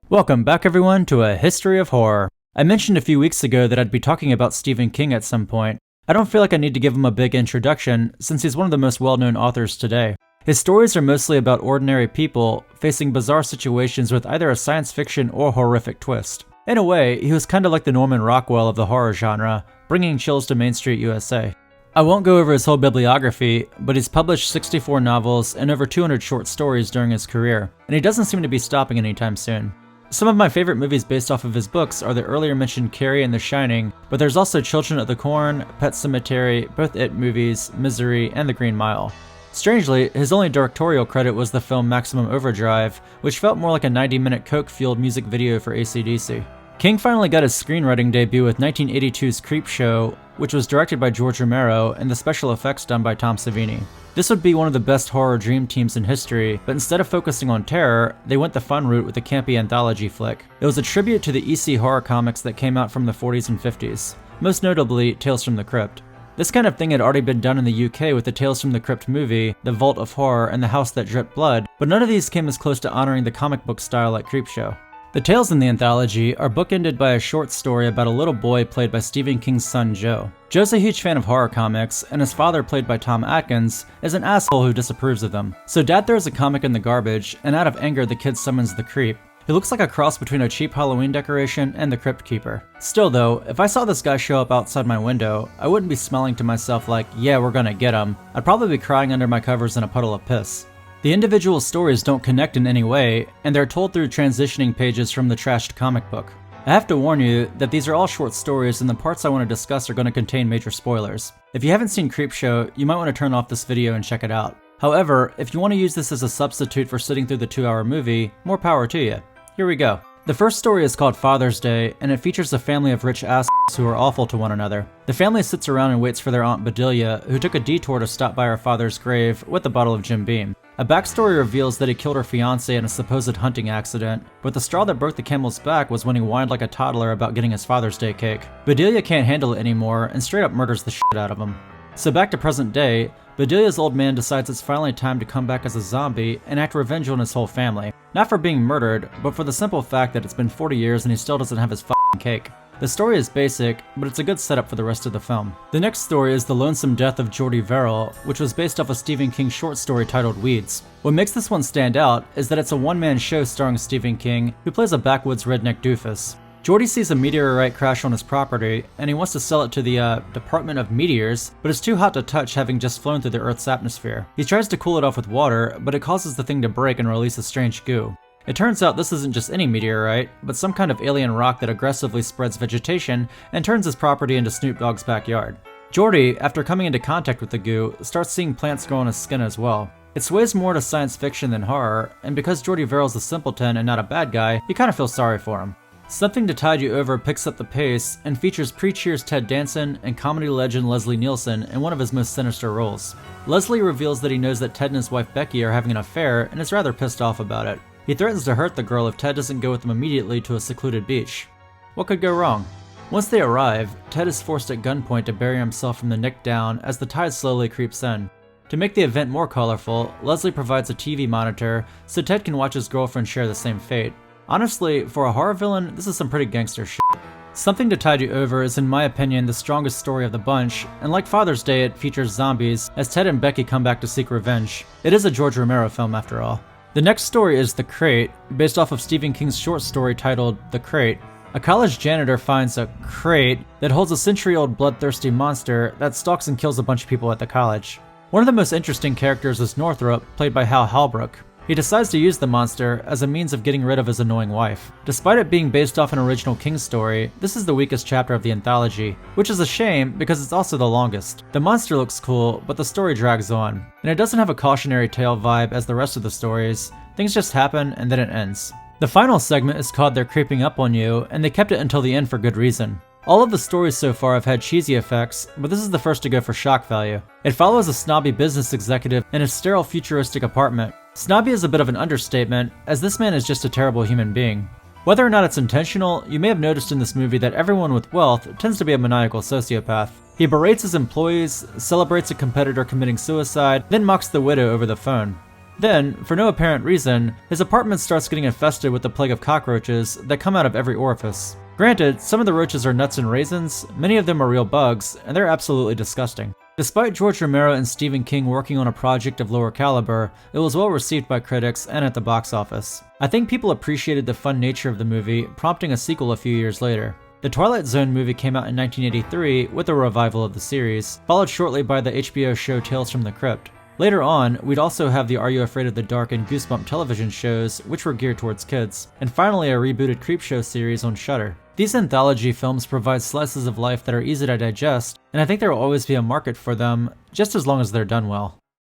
Welcome back everyone to A History of Horror. I mentioned a few weeks ago that I'd be talking about Stephen King at some point. I don't feel like I need to give him a big introduction since he's one of the most well-known authors today. His stories are mostly about ordinary people facing bizarre situations with either a science fiction or horrific twist. In a way, he was kinda like the Norman Rockwell of the horror genre, bringing chills to Main Street USA. I won't go over his whole bibliography, but he's published 64 novels and over 200 short stories during his career, and he doesn't seem to be stopping anytime soon. Some of my favorite movies based off of his books are the earlier mentioned Carrie and The Shining, but there's also Children of the Corn, Pet Sematary, both It movies, Misery, and The Green Mile. Strangely, his only directorial credit was the film Maximum Overdrive, which felt more like a 90-minute coke-fueled music video for AC/DC. King finally got his screenwriting debut with 1982's Creepshow, which was directed by George Romero and the special effects done by Tom Savini. This would be one of the best horror dream teams in history, but instead of focusing on terror, they went the fun route with the campy anthology flick. It was a tribute to the EC horror comics that came out from the 40s and 50s, most notably Tales from the Crypt. This kind of thing had already been done in the UK with the Tales from the Crypt movie, The Vault of Horror, and The House That Dripped Blood, but none of these came as close to honoring the comic book style like Creepshow. The tales in the anthology are bookended by a short story about a little boy played by Stephen King's son Joe. Joe's a huge fan of horror comics, and his father, played by Tom Atkins, is an asshole who disapproves of them. So Dad throws a comic in the garbage, and out of anger the kid summons the Creep. He looks like a cross between a cheap Halloween decoration and the Crypt Keeper. Still though, if I saw this guy show up outside my window, I wouldn't be smelling to myself like, yeah, we're gonna get him. I'd probably be crying under my covers in a puddle of piss. The individual stories don't connect in any way, and they're told through transitioning pages from the trashed comic book. I have to warn you that these are all short stories and the parts I want to discuss are going to contain major spoilers. If you haven't seen Creepshow, you might want to turn off this video and check it out. However, if you want to use this as a substitute for sitting through the 2-hour movie, more power to you. Here we go. The first story is called Father's Day, and it features a family of rich assholes who are awful to one another. The family sits around and waits for their Aunt Bedelia, who took a detour to stop by her father's grave with a bottle of Jim Beam. A backstory reveals that he killed her fiancé in a supposed hunting accident, but the straw that broke the camel's back was when he whined like a toddler about getting his Father's Day cake. Bedelia can't handle it anymore and straight up murders the shit out of him. So back to present day, Bedelia's old man decides it's finally time to come back as a zombie and act revenge on his whole family. Not for being murdered, but for the simple fact that it's been 40 years and he still doesn't have his f***ing cake. The story is basic, but it's a good setup for the rest of the film. The next story is The Lonesome Death of Jordy Verrill, which was based off a Stephen King short story titled Weeds. What makes this one stand out is that it's a one-man show starring Stephen King, who plays a backwoods redneck doofus. Jordy sees a meteorite crash on his property, and he wants to sell it to the Department of Meteors, but it's too hot to touch having just flown through the Earth's atmosphere. He tries to cool it off with water, but it causes the thing to break and release a strange goo. It turns out this isn't just any meteorite, but some kind of alien rock that aggressively spreads vegetation and turns his property into Snoop Dogg's backyard. Jordy, after coming into contact with the goo, starts seeing plants grow on his skin as well. It sways more to science fiction than horror, and because Jordy Verrill's a simpleton and not a bad guy, you kinda feel sorry for him. Something to Tide You Over picks up the pace and features pre-Cheers Ted Danson and comedy legend Leslie Nielsen in one of his most sinister roles. Leslie reveals that he knows that Ted and his wife Becky are having an affair and is rather pissed off about it. He threatens to hurt the girl if Ted doesn't go with them immediately to a secluded beach. What could go wrong? Once they arrive, Ted is forced at gunpoint to bury himself from the neck down as the tide slowly creeps in. To make the event more colorful, Leslie provides a TV monitor so Ted can watch his girlfriend share the same fate. Honestly, for a horror villain, this is some pretty gangster shit. Something to Tide You Over is, in my opinion, the strongest story of the bunch, and like Father's Day, it features zombies as Ted and Becky come back to seek revenge. It is a George Romero film after all. The next story is The Crate, based off of Stephen King's short story titled The Crate. A college janitor finds a crate that holds a century-old bloodthirsty monster that stalks and kills a bunch of people at the college. One of the most interesting characters is Northrop, played by Hal Holbrook. He decides to use the monster as a means of getting rid of his annoying wife. Despite it being based off an original King story, this is the weakest chapter of the anthology, which is a shame because it's also the longest. The monster looks cool, but the story drags on, and it doesn't have a cautionary tale vibe as the rest of the stories. Things just happen and then it ends. The final segment is called They're Creeping Up on You, and they kept it until the end for good reason. All of the stories so far have had cheesy effects, but this is the first to go for shock value. It follows a snobby business executive in a sterile futuristic apartment. Snobby is a bit of an understatement, as this man is just a terrible human being. Whether or not it's intentional, you may have noticed in this movie that everyone with wealth tends to be a maniacal sociopath. He berates his employees, celebrates a competitor committing suicide, then mocks the widow over the phone. Then, for no apparent reason, his apartment starts getting infested with the plague of cockroaches that come out of every orifice. Granted, some of the roaches are nuts and raisins, many of them are real bugs, and they're absolutely disgusting. Despite George Romero and Stephen King working on a project of lower caliber, it was well received by critics and at the box office. I think people appreciated the fun nature of the movie, prompting a sequel a few years later. The Twilight Zone movie came out in 1983 with a revival of the series, followed shortly by the HBO show Tales from the Crypt. Later on, we'd also have the Are You Afraid of the Dark and Goosebump television shows, which were geared towards kids, and finally a rebooted Creepshow series on Shudder. These anthology films provide slices of life that are easy to digest, and I think there will always be a market for them, just as long as they're done well.